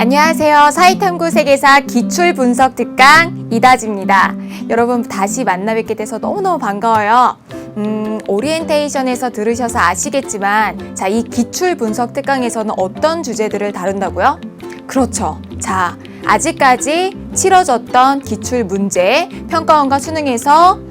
안녕하세요. 사회탐구 세계사 기출분석 특강 이다지입니다. 여러분 다시 만나 뵙게 돼서 너무너무 반가워요. 오리엔테이션에서 들으셔서 아시겠지만 이 기출분석 특강에서는 어떤 주제들을 다룬다고요? 그렇죠. 아직까지 치러졌던 기출문제, 평가원과 수능에서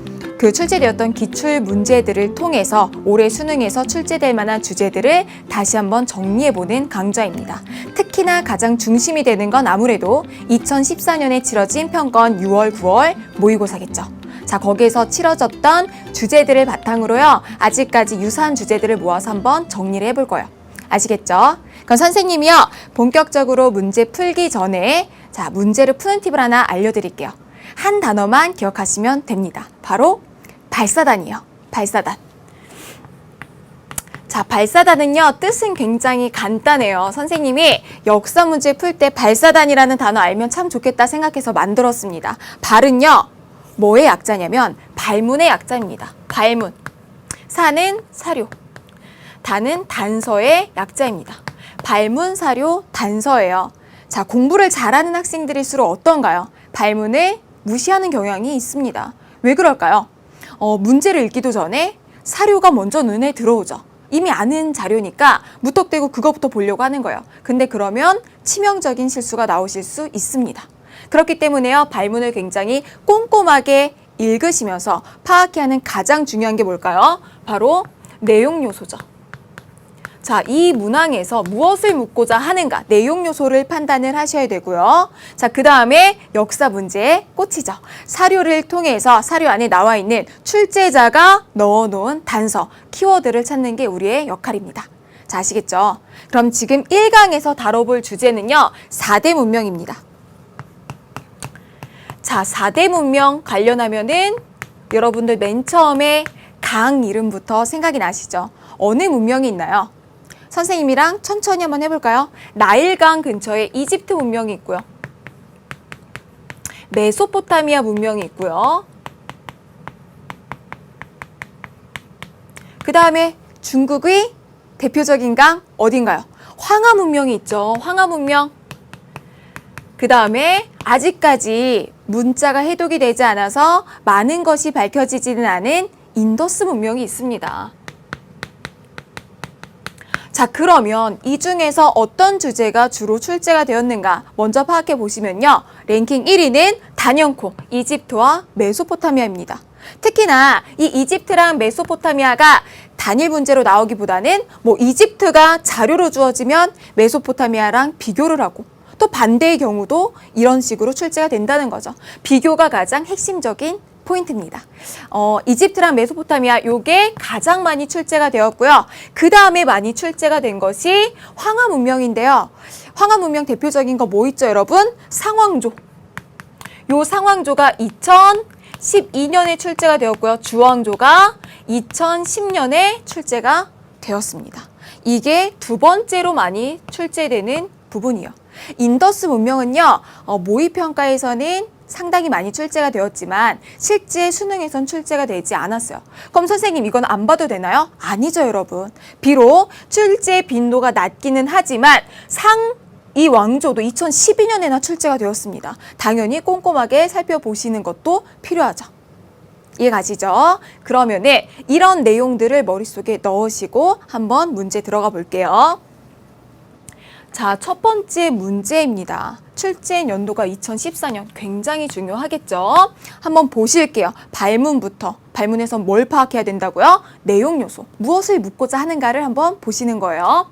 출제되었던 기출 문제들을 통해서 올해 수능에서 출제될 만한 주제들을 다시 한번 정리해보는 강좌입니다. 특히나 가장 중심이 되는 건 아무래도 2014년에 치러진 평가원 6월, 9월 모의고사겠죠. 거기에서 치러졌던 주제들을 바탕으로요. 아직까지 유사한 주제들을 모아서 한번 정리를 해볼 거예요. 아시겠죠? 그럼 선생님이요. 본격적으로 문제 풀기 전에 문제를 푸는 팁을 하나 알려드릴게요. 한 단어만 기억하시면 됩니다. 바로 발사단이에요. 발사단. 발사단은요, 뜻은 굉장히 간단해요. 선생님이 역사 문제 풀 때 발사단이라는 단어 알면 참 좋겠다 생각해서 만들었습니다. 발은요, 뭐의 약자냐면 발문의 약자입니다. 발문. 사는 사료. 단은 단서의 약자입니다. 발문, 사료, 단서예요. 공부를 잘하는 학생들일수록 어떤가요? 발문을 무시하는 경향이 있습니다. 왜 그럴까요? 문제를 읽기도 전에 사료가 먼저 눈에 들어오죠. 이미 아는 자료니까 무턱대고 그것부터 보려고 하는 거예요. 근데 그러면 치명적인 실수가 나오실 수 있습니다. 그렇기 때문에요. 발문을 굉장히 꼼꼼하게 읽으시면서 파악해야 하는 가장 중요한 게 뭘까요? 바로 내용 요소죠. 이 문항에서 무엇을 묻고자 하는가, 내용 요소를 판단을 하셔야 되고요. 그 다음에 역사 문제의 꽃이죠. 사료를 통해서 사료 안에 나와 있는 출제자가 넣어놓은 단서, 키워드를 찾는 게 우리의 역할입니다. 아시겠죠? 그럼 지금 1강에서 다뤄볼 주제는요, 4대 문명입니다. 4대 문명 관련하면은 여러분들 맨 처음에 강 이름부터 생각이 나시죠? 어느 문명이 있나요? 선생님이랑 천천히 한번 해볼까요? 나일강 근처에 이집트 문명이 있고요. 메소포타미아 문명이 있고요. 그 다음에 중국의 대표적인 강 어딘가요? 황하 문명이 있죠. 황하 문명. 그 다음에 아직까지 문자가 해독이 되지 않아서 많은 것이 밝혀지지는 않은 인더스 문명이 있습니다. 그러면 이 중에서 어떤 주제가 주로 출제가 되었는가 먼저 파악해 보시면요. 랭킹 1위는 단연코 이집트와 메소포타미아입니다. 특히나 이 이집트랑 메소포타미아가 단일 문제로 나오기보다는 이집트가 자료로 주어지면 메소포타미아랑 비교를 하고 또 반대의 경우도 이런 식으로 출제가 된다는 거죠. 비교가 가장 핵심적인 포인트입니다. 이집트랑 메소포타미아 요게 가장 많이 출제가 되었고요. 그 다음에 많이 출제가 된 것이 황하 문명인데요. 황하 문명 대표적인 거 뭐 있죠, 여러분? 상왕조. 요 상왕조가 2012년에 출제가 되었고요. 주왕조가 2010년에 출제가 되었습니다. 이게 두 번째로 많이 출제되는 부분이요. 인더스 문명은요, 모의평가에서는 상당히 많이 출제가 되었지만 실제 수능에선 출제가 되지 않았어요. 그럼 선생님 이건 안 봐도 되나요? 아니죠, 여러분. 비록 출제 빈도가 낮기는 하지만 이 왕조도 2012년에나 출제가 되었습니다. 당연히 꼼꼼하게 살펴보시는 것도 필요하죠. 이해 가시죠? 그러면은 이런 내용들을 머릿속에 넣으시고 한번 문제 들어가 볼게요. 첫 번째 문제입니다. 출제 연도가 2014년, 굉장히 중요하겠죠? 한번 보실게요. 발문부터. 발문에서 뭘 파악해야 된다고요? 내용 요소. 무엇을 묻고자 하는가를 한번 보시는 거예요.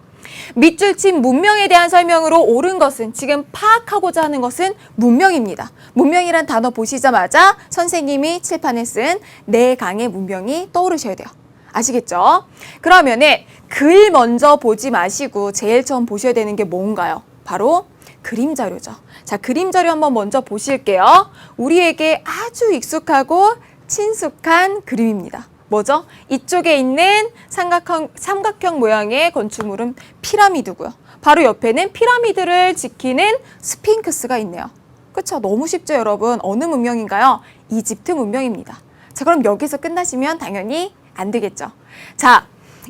밑줄 친 문명에 대한 설명으로 옳은 것은, 지금 파악하고자 하는 것은 문명입니다. 문명이란 단어 보시자마자 선생님이 칠판에 쓴 네 강의 문명이 떠오르셔야 돼요. 아시겠죠? 그러면은 글 먼저 보지 마시고 제일 처음 보셔야 되는 게 뭔가요? 바로 그림 자료죠. 그림 자료 한번 먼저 보실게요. 우리에게 아주 익숙하고 친숙한 그림입니다. 뭐죠? 이쪽에 있는 삼각형 모양의 건축물은 피라미드고요. 바로 옆에는 피라미드를 지키는 스핑크스가 있네요. 그쵸? 너무 쉽죠, 여러분? 어느 문명인가요? 이집트 문명입니다. 그럼 여기서 끝나시면 당연히 안 되겠죠.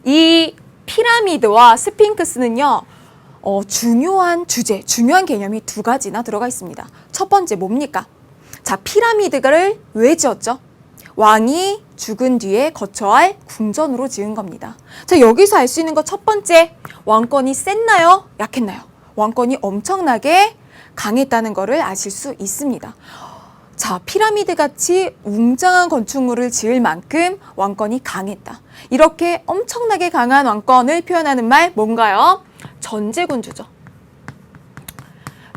이 피라미드와 스핑크스는요, 중요한 주제, 중요한 개념이 두 가지나 들어가 있습니다. 첫 번째 뭡니까? 자, 피라미드를 왜 지었죠? 왕이 죽은 뒤에 거쳐야 할 궁전으로 지은 겁니다. 자, 여기서 알 수 있는 것 첫 번째, 왕권이 셌나요? 약했나요? 왕권이 엄청나게 강했다는 것을 아실 수 있습니다. 자, 피라미드 같이 웅장한 건축물을 지을 만큼 왕권이 강했다. 이렇게 엄청나게 강한 왕권을 표현하는 말 뭔가요? 전제군주죠.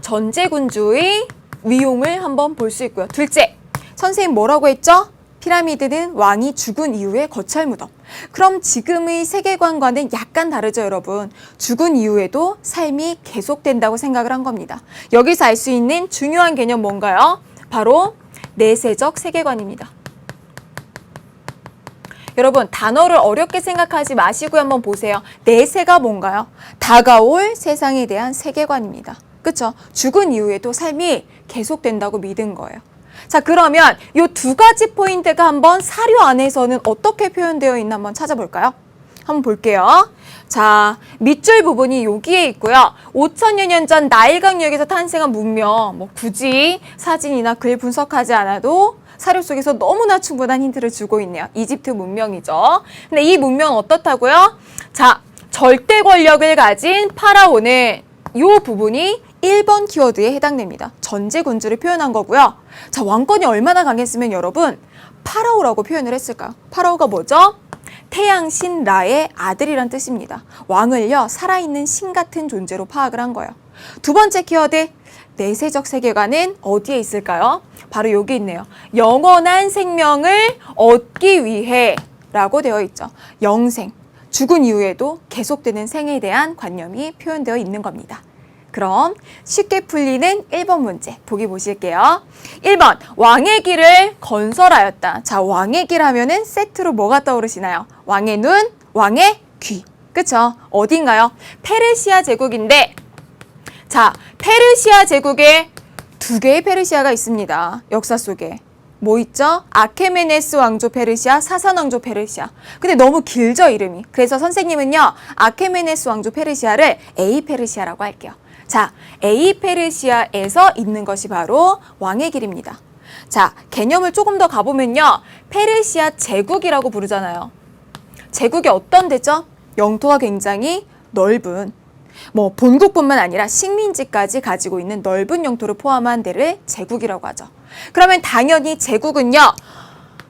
전제군주의 위용을 한번 볼 수 있고요. 둘째, 선생님 뭐라고 했죠? 피라미드는 왕이 죽은 이후에 거쳐야 할 무덤. 그럼 지금의 세계관과는 약간 다르죠, 여러분. 죽은 이후에도 삶이 계속된다고 생각을 한 겁니다. 여기서 알 수 있는 중요한 개념 뭔가요? 바로 내세적 세계관입니다. 여러분, 단어를 어렵게 생각하지 마시고 한번 보세요. 내세가 뭔가요? 다가올 세상에 대한 세계관입니다. 그렇죠? 죽은 이후에도 삶이 계속된다고 믿은 거예요. 자, 그러면 이 두 가지 포인트가 한번 사료 안에서는 어떻게 표현되어 있나 한번 찾아볼까요? 한번 볼게요. 자, 밑줄 부분이 여기에 있고요. 5천여 년 전 나일강역에서 탄생한 문명, 뭐 굳이 사진이나 글 분석하지 않아도 사료 속에서 너무나 충분한 힌트를 주고 있네요. 이집트 문명이죠. 근데 이 문명은 어떻다고요? 자, 절대 권력을 가진 파라오는 이 부분이 1번 키워드에 해당됩니다. 전제군주를 표현한 거고요. 자, 왕권이 얼마나 강했으면 여러분 파라오라고 표현을 했을까요? 파라오가 뭐죠? 태양신 라의 아들이란 뜻입니다. 왕을요, 살아있는 신 같은 존재로 파악을 한 거예요. 두 번째 키워드, 내세적 세계관은 어디에 있을까요? 바로 여기 있네요. 영원한 생명을 얻기 위해 라고 되어 있죠. 영생, 죽은 이후에도 계속되는 생에 대한 관념이 표현되어 있는 겁니다. 그럼 쉽게 풀리는 1번 문제 보기 보실게요. 1번, 왕의 길을 건설하였다. 자, 왕의 길 하면은 세트로 뭐가 떠오르시나요? 왕의 눈, 왕의 귀. 그쵸? 어딘가요? 페르시아 제국인데, 자, 페르시아 제국에 두 개의 페르시아가 있습니다. 역사 속에. 뭐 있죠? 아케메네스 왕조 페르시아, 사산 왕조 페르시아. 근데 너무 길죠, 이름이. 그래서 선생님은요, 아케메네스 왕조 페르시아를 A 페르시아라고 할게요. 자, A 페르시아에서 있는 것이 바로 왕의 길입니다. 자, 개념을 조금 더 가보면요, 페르시아 제국이라고 부르잖아요. 제국이 어떤 데죠? 영토가 굉장히 넓은, 뭐 본국뿐만 아니라 식민지까지 가지고 있는 넓은 영토를 포함한 데를 제국이라고 하죠. 그러면 당연히 제국은요,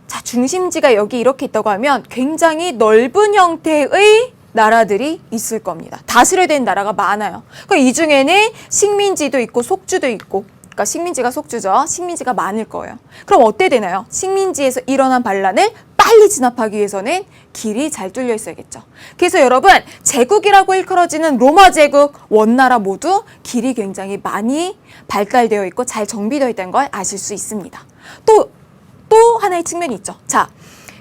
자, 중심지가 여기 이렇게 있다고 하면 굉장히 넓은 형태의 나라들이 있을 겁니다. 다스려야 되는 나라가 많아요. 그러니까 이 중에는 식민지도 있고 속주도 있고, 그러니까 식민지가 속주죠. 식민지가 많을 거예요. 그럼 어때 되나요? 식민지에서 일어난 반란을 빨리 진압하기 위해서는 길이 잘 뚫려 있어야겠죠. 그래서 여러분, 제국이라고 일컬어지는 로마 제국, 원나라 모두 길이 굉장히 많이 발달되어 있고 잘 정비되어 있다는 걸 아실 수 있습니다. 또 하나의 측면이 있죠. 자,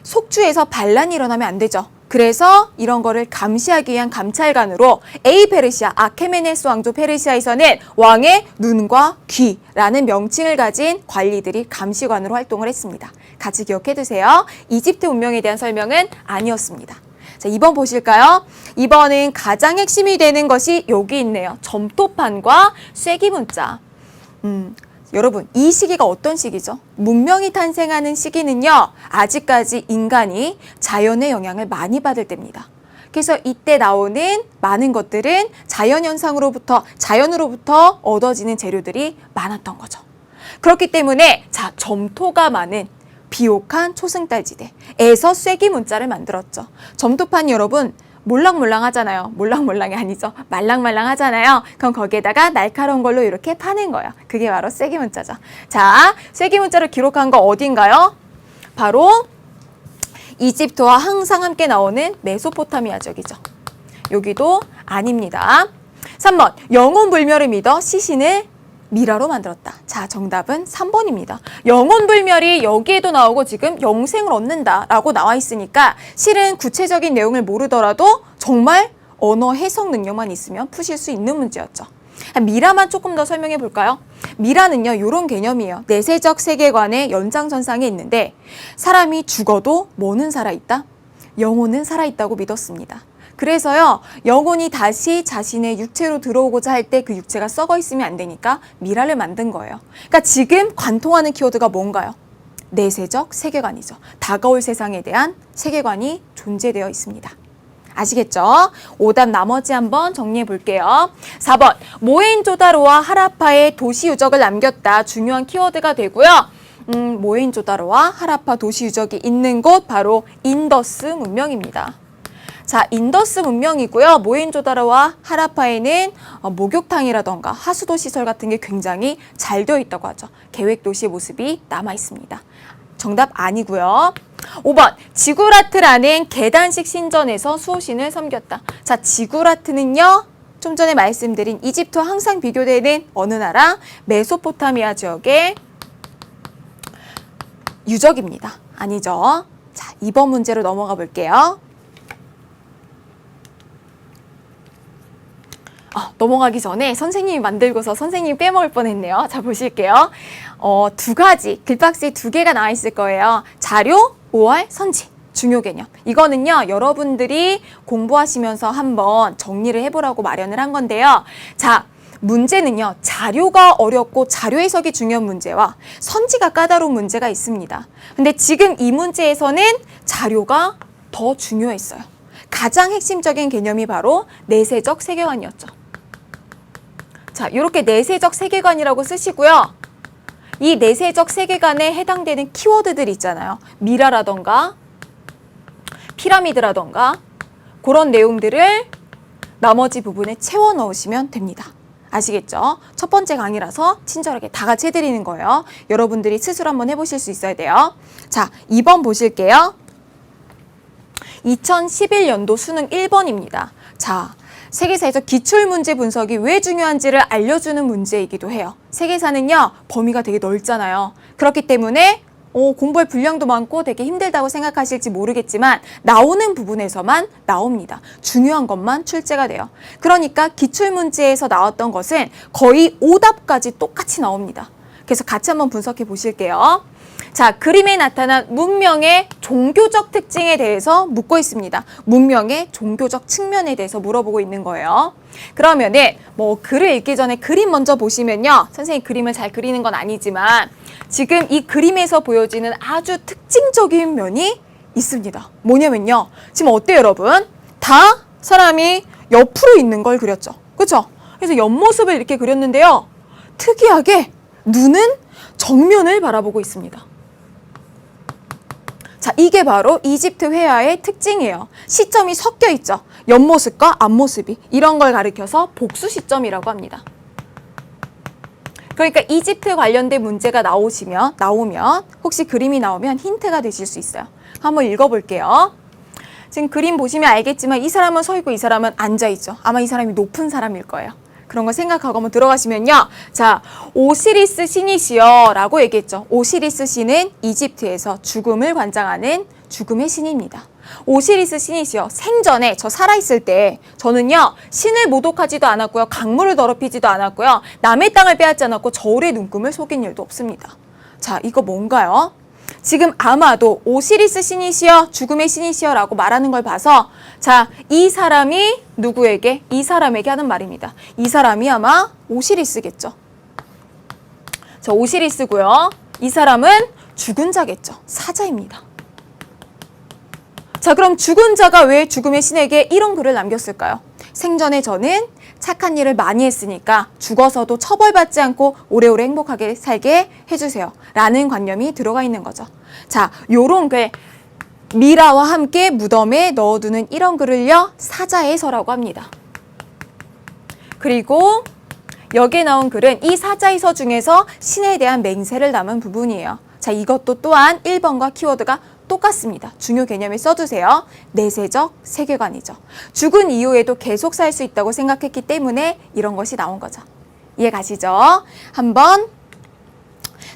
속주에서 반란이 일어나면 안 되죠. 그래서 이런 거를 감시하기 위한 감찰관으로 A 페르시아, 아케메네스 왕조 페르시아에서는 왕의 눈과 귀라는 명칭을 가진 관리들이 감시관으로 활동을 했습니다. 같이 기억해 두세요. 이집트 문명에 대한 설명은 아니었습니다. 자, 2번 보실까요? 2번은 가장 핵심이 되는 것이 여기 있네요. 점토판과 쐐기문자. 여러분, 이 시기가 어떤 시기죠? 문명이 탄생하는 시기는요, 아직까지 인간이 자연의 영향을 많이 받을 때입니다. 그래서 이때 나오는 많은 것들은 자연으로부터 얻어지는 재료들이 많았던 거죠. 그렇기 때문에, 자, 점토가 많은 비옥한 초승달지대에서 쐐기문자를 만들었죠. 점토판 여러분, 몰랑몰랑 하잖아요. 몰랑몰랑이 아니죠. 말랑말랑 하잖아요. 그럼 거기에다가 날카로운 걸로 이렇게 파는 거예요. 그게 바로 쐐기문자죠. 자, 쐐기문자를 기록한 거 어딘가요? 바로 이집트와 항상 함께 나오는 메소포타미아 지역이죠. 여기도 아닙니다. 3번, 영혼불멸을 믿어 시신을 미라로 만들었다. 자, 정답은 3번입니다. 영혼불멸이 여기에도 나오고 지금 영생을 얻는다라고 나와 있으니까 실은 구체적인 내용을 모르더라도 정말 언어 해석 능력만 있으면 푸실 수 있는 문제였죠. 미라만 조금 더 설명해 볼까요? 미라는요, 이런 개념이에요. 내세적 세계관의 연장선상에 있는데 사람이 죽어도 뭐는 살아있다? 영혼은 살아있다고 믿었습니다. 그래서요, 영혼이 다시 자신의 육체로 들어오고자 할 때 그 육체가 썩어 있으면 안 되니까 미라를 만든 거예요. 그러니까 지금 관통하는 키워드가 뭔가요? 내세적 세계관이죠. 다가올 세상에 대한 세계관이 존재되어 있습니다. 아시겠죠? 오답 나머지 한번 정리해 볼게요. 4번, 모헨조다로와 하라파의 도시 유적을 남겼다. 중요한 키워드가 되고요. 모헨조다로와 하라파 도시 유적이 있는 곳 바로 인더스 문명입니다. 자, 인더스 문명이고요. 모헨조다로와 하라파에는 목욕탕이라던가 하수도 시설 같은 게 굉장히 잘 되어 있다고 하죠. 계획도시 모습이 남아 있습니다. 정답 아니고요. 5번, 지구라트라는 계단식 신전에서 수호신을 섬겼다. 자, 지구라트는요, 좀 전에 말씀드린 이집트와 항상 비교되는 어느 나라? 메소포타미아 지역의 유적입니다. 아니죠. 자, 2번 문제로 넘어가 볼게요. 넘어가기 전에 선생님이 만들고서 선생님이 빼먹을 뻔했네요. 자, 보실게요. 두 가지, 글박스에 2개가 나와 있을 거예요. 자료, 5월, 선지. 중요 개념. 이거는요, 여러분들이 공부하시면서 한번 정리를 해보라고 마련을 한 건데요. 자, 문제는요, 자료가 어렵고 자료 해석이 중요한 문제와 선지가 까다로운 문제가 있습니다. 근데 지금 이 문제에서는 자료가 더 중요했어요. 가장 핵심적인 개념이 바로 내세적 세계관이었죠. 자, 이렇게 내세적 세계관이라고 쓰시고요. 이 내세적 세계관에 해당되는 키워드들 있잖아요. 미라라던가 피라미드라던가 그런 내용들을 나머지 부분에 채워 넣으시면 됩니다. 아시겠죠? 첫 번째 강의라서 친절하게 다 같이 해드리는 거예요. 여러분들이 스스로 한번 해보실 수 있어야 돼요. 자, 2번 보실게요. 2011년도 수능 1번입니다. 자, 세계사에서 기출문제 분석이 왜 중요한지를 알려주는 문제이기도 해요. 세계사는요, 범위가 되게 넓잖아요. 그렇기 때문에 공부할 분량도 많고 되게 힘들다고 생각하실지 모르겠지만 나오는 부분에서만 나옵니다. 중요한 것만 출제가 돼요. 그러니까 기출문제에서 나왔던 것은 거의 오답까지 똑같이 나옵니다. 그래서 같이 한번 분석해 보실게요. 자, 그림에 나타난 문명의 종교적 특징에 대해서 묻고 있습니다. 문명의 종교적 측면에 대해서 물어보고 있는 거예요. 그러면은 글을 읽기 전에 그림 먼저 보시면요. 선생님 그림을 잘 그리는 건 아니지만 지금 이 그림에서 보여지는 아주 특징적인 면이 있습니다. 뭐냐면요. 지금 어때요, 여러분? 다 사람이 옆으로 있는 걸 그렸죠. 그렇죠? 그래서 옆모습을 이렇게 그렸는데요. 특이하게 눈은 정면을 바라보고 있습니다. 자, 이게 바로 이집트 회화의 특징이에요. 시점이 섞여 있죠. 옆모습과 앞모습이. 이런 걸 가리켜서 복수 시점이라고 합니다. 그러니까 이집트 관련된 문제가 나오면 혹시 그림이 나오면 힌트가 되실 수 있어요. 한번 읽어볼게요. 지금 그림 보시면 알겠지만 이 사람은 서 있고 이 사람은 앉아 있죠. 아마 이 사람이 높은 사람일 거예요. 그런 거 생각하고 한번 들어가시면요. 자, 오시리스 신이시여 라고 얘기했죠. 오시리스 신은 이집트에서 죽음을 관장하는 죽음의 신입니다. 오시리스 신이시여, 생전에 저 살아있을 때 저는요, 신을 모독하지도 않았고요, 강물을 더럽히지도 않았고요, 남의 땅을 빼앗지 않았고 저울의 눈금을 속인 일도 없습니다. 자, 이거 뭔가요? 지금 아마도 오시리스 신이시여, 죽음의 신이시여 라고 말하는 걸 봐서 자, 이 사람이 누구에게? 이 사람에게 하는 말입니다. 이 사람이 아마 오시리스겠죠. 자, 오시리스고요. 이 사람은 죽은 자겠죠. 사자입니다. 자, 그럼 죽은 자가 왜 죽음의 신에게 이런 글을 남겼을까요? 생전에 저는 착한 일을 많이 했으니까 죽어서도 처벌받지 않고 오래오래 행복하게 살게 해주세요. 라는 관념이 들어가 있는 거죠. 자, 요런 글, 미라와 함께 무덤에 넣어두는 이런 글을요, 사자의 서라고 합니다. 그리고 여기에 나온 글은 이 사자의 서 중에서 신에 대한 맹세를 담은 부분이에요. 자, 이것도 또한 1번과 키워드가 똑같습니다. 중요 개념에 써두세요. 내세적 세계관이죠. 죽은 이후에도 계속 살 수 있다고 생각했기 때문에 이런 것이 나온 거죠. 이해 가시죠? 한번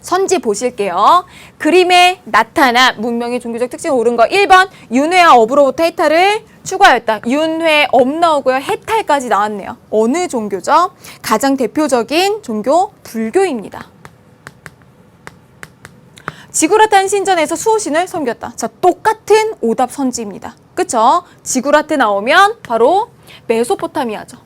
선지 보실게요. 그림에 나타난 문명의 종교적 특징을 옳은 거 1번 윤회와 업으로부터 해탈을 추구하였다. 윤회, 업 나오고요. 해탈까지 나왔네요. 어느 종교죠? 가장 대표적인 종교 불교입니다. 지구라탄 신전에서 수호신을 섬겼다. 자, 똑같은 오답 선지입니다. 그쵸? 지구라트 나오면 바로 메소포타미아죠.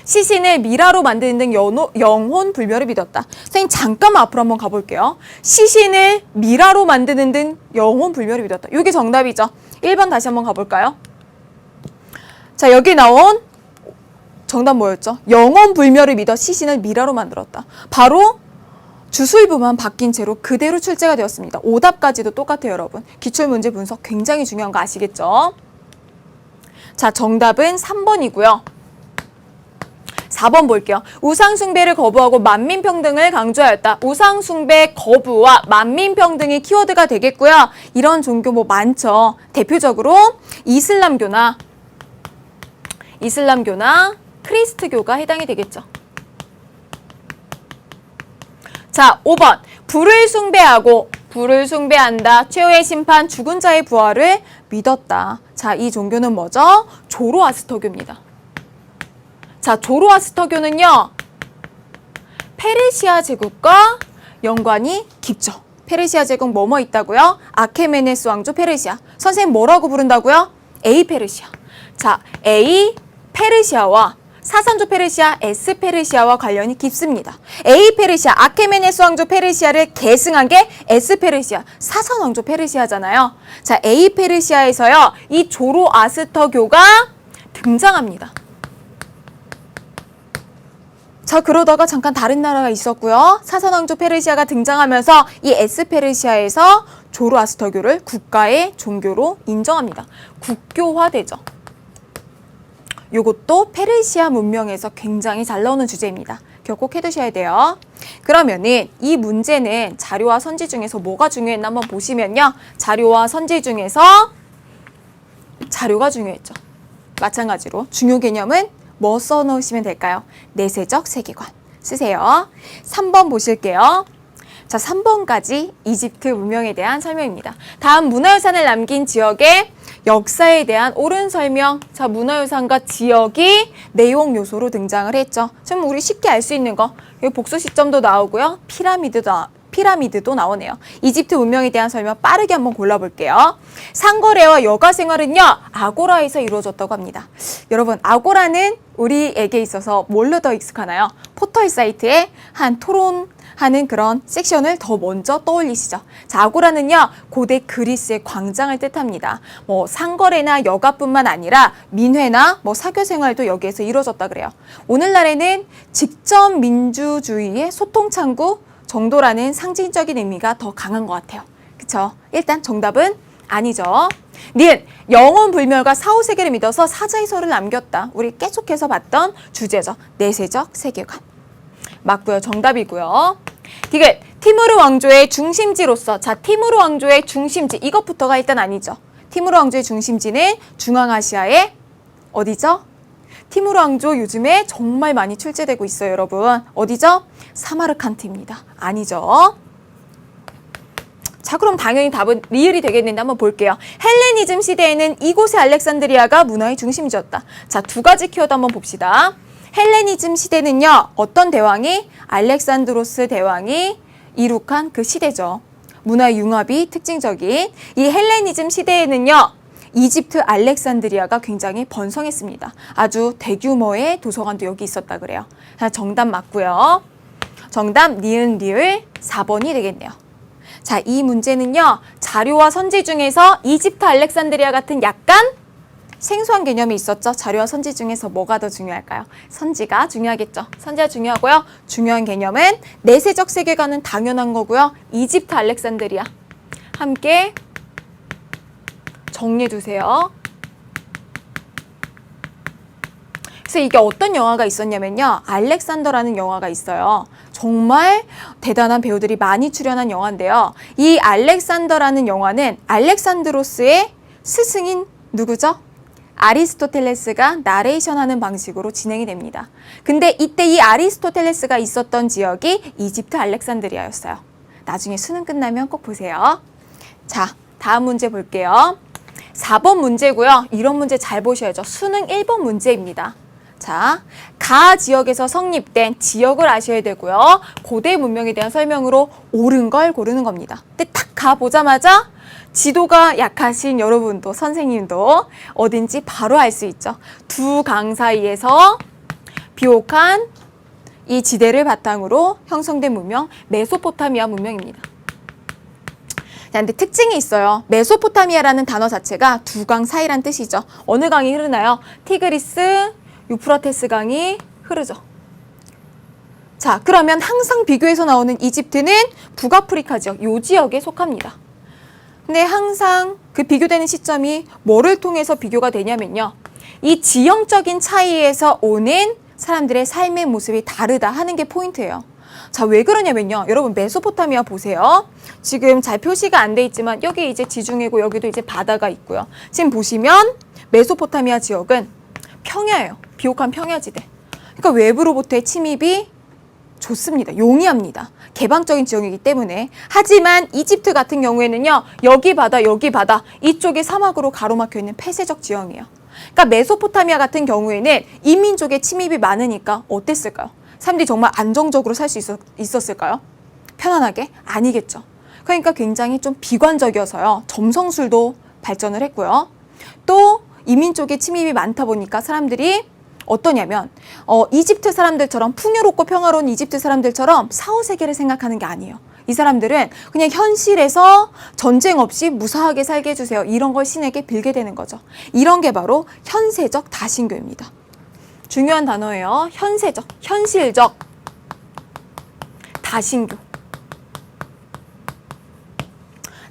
시신을 미라로 만드는 등 영혼 불멸을 믿었다. 선생님 잠깐만 앞으로 한번 가볼게요. 시신을 미라로 만드는 등 영혼 불멸을 믿었다. 이게 정답이죠. 1번 다시 한번 가볼까요? 자, 여기 나온 정답 뭐였죠? 영혼 불멸을 믿어 시신을 미라로 만들었다. 바로 주술부만 바뀐 채로 그대로 출제가 되었습니다. 오답까지도 똑같아요, 여러분. 기출문제 분석 굉장히 중요한 거 아시겠죠? 자, 정답은 3번이고요. 4번 볼게요. 우상숭배를 거부하고 만민평등을 강조하였다. 우상숭배 거부와 만민평등이 키워드가 되겠고요. 이런 종교 뭐 많죠. 대표적으로 이슬람교나 크리스트교가 해당이 되겠죠. 자, 5번. 불을 숭배한다. 최후의 심판, 죽은 자의 부활을 믿었다. 자, 이 종교는 뭐죠? 조로아스터교입니다. 자, 조로아스터교는요, 페르시아 제국과 연관이 깊죠. 페르시아 제국 뭐뭐 있다고요? 아케메네스 왕조 페르시아. 선생님 뭐라고 부른다고요? A 페르시아. 자, A 페르시아와 사산조 페르시아, S 페르시아와 관련이 깊습니다. A 페르시아, 아케메네스 왕조 페르시아를 계승한 게 S 페르시아, 사산 왕조 페르시아잖아요. 자, A 페르시아에서요, 이 조로아스터교가 등장합니다. 자, 그러다가 잠깐 다른 나라가 있었고요. 사산 왕조 페르시아가 등장하면서 이 S 페르시아에서 조로아스터교를 국가의 종교로 인정합니다. 국교화되죠. 요것도 페르시아 문명에서 굉장히 잘 나오는 주제입니다. 기억 꼭 해두셔야 돼요. 그러면은 이 문제는 자료와 선지 중에서 뭐가 중요했나 한번 보시면요. 자료와 선지 중에서 자료가 중요했죠. 마찬가지로 중요 개념은 뭐 써놓으시면 될까요? 내세적 세계관 쓰세요. 3번 보실게요. 자, 3번까지 이집트 문명에 대한 설명입니다. 다음 문화유산을 남긴 지역의 역사에 대한 옳은 설명. 자, 문화유산과 지역이 내용 요소로 등장을 했죠. 좀 우리 쉽게 알 수 있는 거. 여기 복수 시점도 나오고요. 피라미드도 나오네요. 이집트 문명에 대한 설명 빠르게 한번 골라볼게요. 상거래와 여가 생활은요, 아고라에서 이루어졌다고 합니다. 여러분, 아고라는 우리에게 있어서 뭘로 더 익숙하나요? 포털 사이트에 한 토론하는 그런 섹션을 더 먼저 떠올리시죠. 자, 아고라는요, 고대 그리스의 광장을 뜻합니다. 뭐 상거래나 여가뿐만 아니라 민회나 뭐 사교 생활도 여기에서 이루어졌다 그래요. 오늘날에는 직접 민주주의의 소통 창구 정도라는 상징적인 의미가 더 강한 것 같아요. 그쵸? 일단 정답은 아니죠. 니은 영혼 불멸과 사후 세계를 믿어서 사자의 서를 남겼다. 우리 계속해서 봤던 주제죠. 내세적 세계관. 맞고요. 정답이고요. 디귿 티무르 왕조의 중심지로서. 자, 티무르 왕조의 중심지. 이것부터가 일단 아니죠. 티무르 왕조의 중심지는 중앙아시아의 어디죠? 티무르 왕조 요즘에 정말 많이 출제되고 있어요, 여러분. 어디죠? 사마르칸트입니다. 아니죠. 자, 그럼 당연히 답은 리을이 되겠는데 한번 볼게요. 헬레니즘 시대에는 이곳의 알렉산드리아가 문화의 중심지였다. 자, 두 가지 키워드 한번 봅시다. 헬레니즘 시대는요, 어떤 대왕이? 알렉산드로스 대왕이 이룩한 그 시대죠. 문화 융합이 특징적인 이 헬레니즘 시대에는요, 이집트 알렉산드리아가 굉장히 번성했습니다. 아주 대규모의 도서관도 여기 있었다 그래요. 자, 정답 맞고요. 정답 니은 리을 4번이 되겠네요. 자, 이 문제는요, 자료와 선지 중에서 이집트 알렉산드리아 같은 약간 생소한 개념이 있었죠. 자료와 선지 중에서 뭐가 더 중요할까요? 선지가 중요하겠죠. 선지가 중요하고요. 중요한 개념은 내세적 세계관은 당연한 거고요. 이집트 알렉산드리아 함께 정리해두세요. 그래서 이게 어떤 영화가 있었냐면요. 알렉산더라는 영화가 있어요. 정말 대단한 배우들이 많이 출연한 영화인데요. 이 알렉산더라는 영화는 알렉산드로스의 스승인 누구죠? 아리스토텔레스가 나레이션하는 방식으로 진행이 됩니다. 근데 이때 이 아리스토텔레스가 있었던 지역이 이집트 알렉산드리아였어요. 나중에 수능 끝나면 꼭 보세요. 자, 다음 문제 볼게요. 4번 문제고요. 이런 문제 잘 보셔야죠. 수능 1번 문제입니다. 자, 가 지역에서 성립된 지역을 아셔야 되고요. 고대 문명에 대한 설명으로 옳은 걸 고르는 겁니다. 근데 딱 가보자마자 지도가 약하신 여러분도 선생님도 어딘지 바로 알 수 있죠. 두 강 사이에서 비옥한 이 지대를 바탕으로 형성된 문명, 메소포타미아 문명입니다. 자, 근데 특징이 있어요. 메소포타미아라는 단어 자체가 두 강 사이란 뜻이죠. 어느 강이 흐르나요? 티그리스, 유프라테스 강이 흐르죠. 자, 그러면 항상 비교해서 나오는 이집트는 북아프리카 지역, 요 지역에 속합니다. 근데 항상 그 비교되는 시점이 뭐를 통해서 비교가 되냐면요. 이 지형적인 차이에서 오는 사람들의 삶의 모습이 다르다 하는 게 포인트예요. 자, 왜 그러냐면요. 여러분 메소포타미아 보세요. 지금 잘 표시가 안 돼 있지만 여기 이제 지중해고 여기도 이제 바다가 있고요. 지금 보시면 메소포타미아 지역은 평야예요. 비옥한 평야지대. 그러니까 외부로부터의 침입이 좋습니다. 용이합니다. 개방적인 지역이기 때문에. 하지만 이집트 같은 경우에는요. 여기 바다, 여기 바다, 이쪽이 사막으로 가로막혀 있는 폐쇄적 지형이에요. 그러니까 메소포타미아 같은 경우에는 이민족의 침입이 많으니까 어땠을까요? 사람들이 정말 안정적으로 살 수 있었을까요? 편안하게? 아니겠죠. 그러니까 굉장히 좀 비관적이어서요. 점성술도 발전을 했고요. 또 이민족의 침입이 많다 보니까 사람들이 어떠냐면 이집트 사람들처럼 풍요롭고 평화로운 이집트 사람들처럼 사후세계를 생각하는 게 아니에요. 이 사람들은 그냥 현실에서 전쟁 없이 무사하게 살게 해주세요. 이런 걸 신에게 빌게 되는 거죠. 이런 게 바로 현세적 다신교입니다. 중요한 단어예요. 현세적, 현실적 다신교.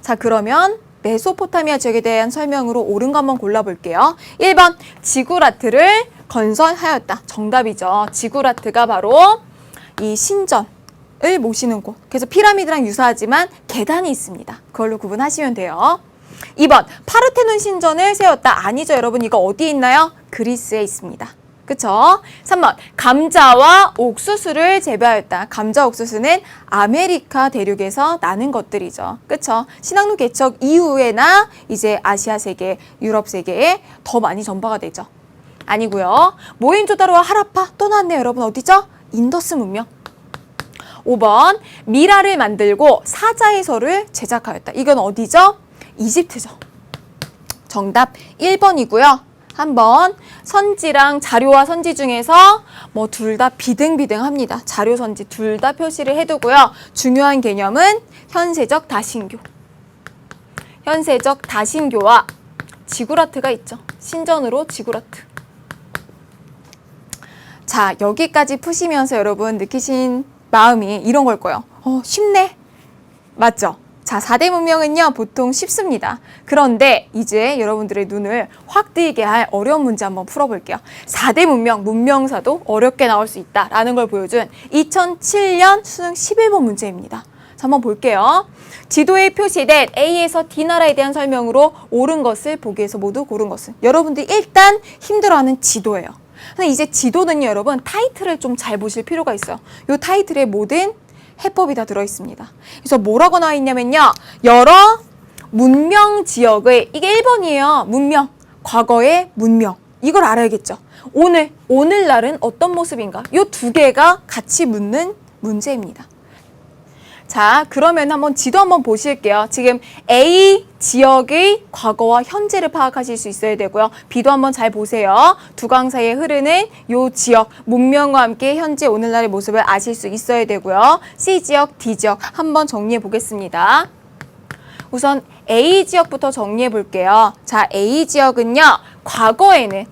자, 그러면 메소포타미아 지역에 대한 설명으로 옳은 거 한번 골라볼게요. 1번, 지구라트를 건설하였다. 정답이죠. 지구라트가 바로 이 신전을 모시는 곳. 그래서 피라미드랑 유사하지만 계단이 있습니다. 그걸로 구분하시면 돼요. 2번, 파르테논 신전을 세웠다. 아니죠, 여러분. 이거 어디에 있나요? 그리스에 있습니다. 그쵸? 3번, 감자와 옥수수를 재배하였다. 감자, 옥수수는 아메리카 대륙에서 나는 것들이죠. 그쵸? 신학로 개척 이후에나 이제 아시아 세계, 유럽 세계에 더 많이 전파가 되죠. 아니고요. 모헨조다로와 하라파 또 나왔네요. 여러분 어디죠? 인더스 문명. 5번, 미라를 만들고 사자의 설을 제작하였다. 이건 어디죠? 이집트죠. 정답 1번이고요. 한번 선지랑 자료와 선지 중에서 뭐 둘 다 비등비등합니다. 자료 선지 둘 다 표시를 해두고요. 중요한 개념은 현세적 다신교. 현세적 다신교와 지구라트가 있죠. 신전으로 지구라트. 자, 여기까지 푸시면서 여러분 느끼신 마음이 이런 걸 거예요. 쉽네. 맞죠? 자, 4대 문명은요, 보통 쉽습니다. 그런데 이제 여러분들의 눈을 확 뜨이게 할 어려운 문제 한번 풀어볼게요. 4대 문명, 문명사도 어렵게 나올 수 있다라는 걸 보여준 2007년 수능 11번 문제입니다. 자, 한번 볼게요. 지도에 표시된 A에서 D 나라에 대한 설명으로 옳은 것을 보기에서 모두 고른 것은? 여러분들이 일단 힘들어하는 지도예요. 근데 이제 지도는요, 여러분 타이틀을 좀 잘 보실 필요가 있어요. 이 타이틀에 모든 해법이 다 들어있습니다. 그래서 뭐라고 나와 있냐면요. 여러 문명 지역의, 이게 1번이에요. 문명, 과거의 문명. 이걸 알아야겠죠. 오늘날은 어떤 모습인가? 이 두 개가 같이 묻는 문제입니다. 자, 그러면 한번 지도 한번 보실게요. 지금 A 지역의 과거와 현재를 파악하실 수 있어야 되고요. B도 한번 잘 보세요. 두 강 사이에 흐르는 요 지역, 문명과 함께 현재 오늘날의 모습을 아실 수 있어야 되고요. C 지역, D 지역 한번 정리해 보겠습니다. 우선 A 지역부터 정리해 볼게요. 자, A 지역은요. 과거에는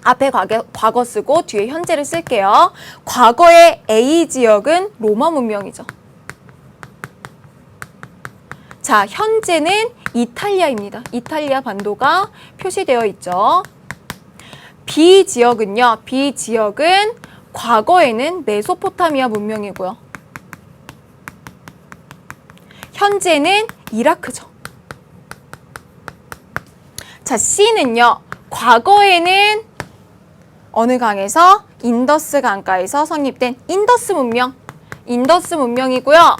앞에 과거 쓰고 뒤에 현재를 쓸게요. 과거의 A 지역은 로마 문명이죠. 자, 현재는 이탈리아입니다. 이탈리아 반도가 표시되어 있죠. B 지역은요. B 지역은 과거에는 메소포타미아 문명이고요. 현재는 이라크죠. 자, C는요. 과거에는 어느 강에서? 인더스 강가에서 성립된 인더스 문명. 인더스 문명이고요.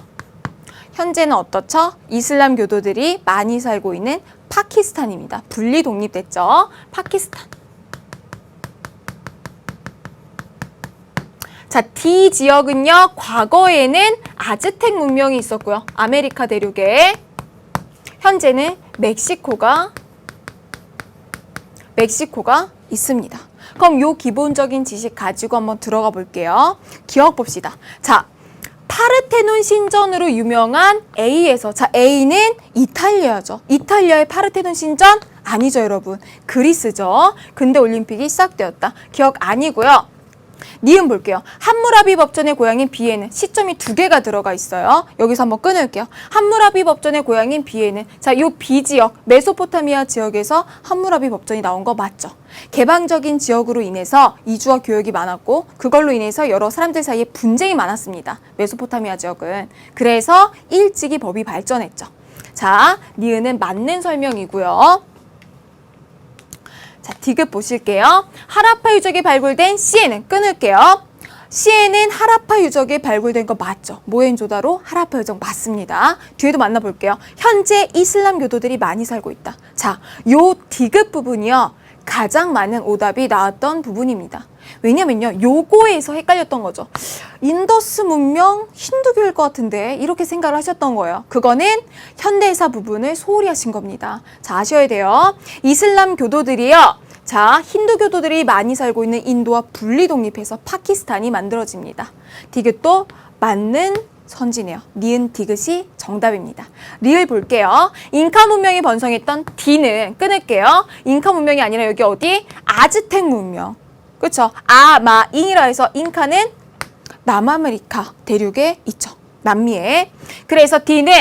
현재는 어떻죠? 이슬람 교도들이 많이 살고 있는 파키스탄입니다. 분리 독립됐죠? 파키스탄. 자, D 지역은요, 과거에는 아즈텍 문명이 있었고요. 아메리카 대륙에. 현재는 멕시코가 있습니다. 그럼 요 기본적인 지식 가지고 한번 들어가 볼게요. 기억 봅시다. 자, 파르테논 신전으로 유명한 A에서, 자, A는 이탈리아죠. 이탈리아의 파르테논 신전? 아니죠, 여러분. 그리스죠. 근대 올림픽이 시작되었다. 기억 아니고요. 니은 볼게요. 함무라비 법전의 고향인 B에는 시점이 2개가 들어가 있어요. 여기서 한번 끊을게요. 함무라비 법전의 고향인 B에는, 자, 요 B 지역, 메소포타미아 지역에서 함무라비 법전이 나온 거 맞죠? 개방적인 지역으로 인해서 이주와 교역이 많았고 그걸로 인해서 여러 사람들 사이에 분쟁이 많았습니다. 메소포타미아 지역은. 그래서 일찍이 법이 발전했죠. 자, 니은은 맞는 설명이고요. 자, 디귿 보실게요. 하라파 유적이 발굴된 C에는 끊을게요. C에는 하라파 유적이 발굴된 거 맞죠? 모헨조다로 하라파 유적 맞습니다. 뒤에도 만나볼게요. 현재 이슬람 교도들이 많이 살고 있다. 자, 요 디귿 부분이요. 가장 많은 오답이 나왔던 부분입니다. 왜냐면요, 요거에서 헷갈렸던 거죠. 인더스 문명 힌두교일 것 같은데 이렇게 생각을 하셨던 거예요. 그거는 현대사 부분을 소홀히 하신 겁니다. 자, 아셔야 돼요. 이슬람 교도들이요. 자, 힌두교도들이 많이 살고 있는 인도와 분리 독립해서 파키스탄이 만들어집니다. 디귿도 맞는 선지네요. 니은 디귿이 정답입니다. 리을 볼게요. 잉카 문명이 번성했던 D는 끊을게요. 잉카 문명이 아니라 여기 어디? 아즈텍 문명. 그렇죠? 아마잉이라 해서 잉카는 남아메리카 대륙에 있죠. 남미에. 그래서 D는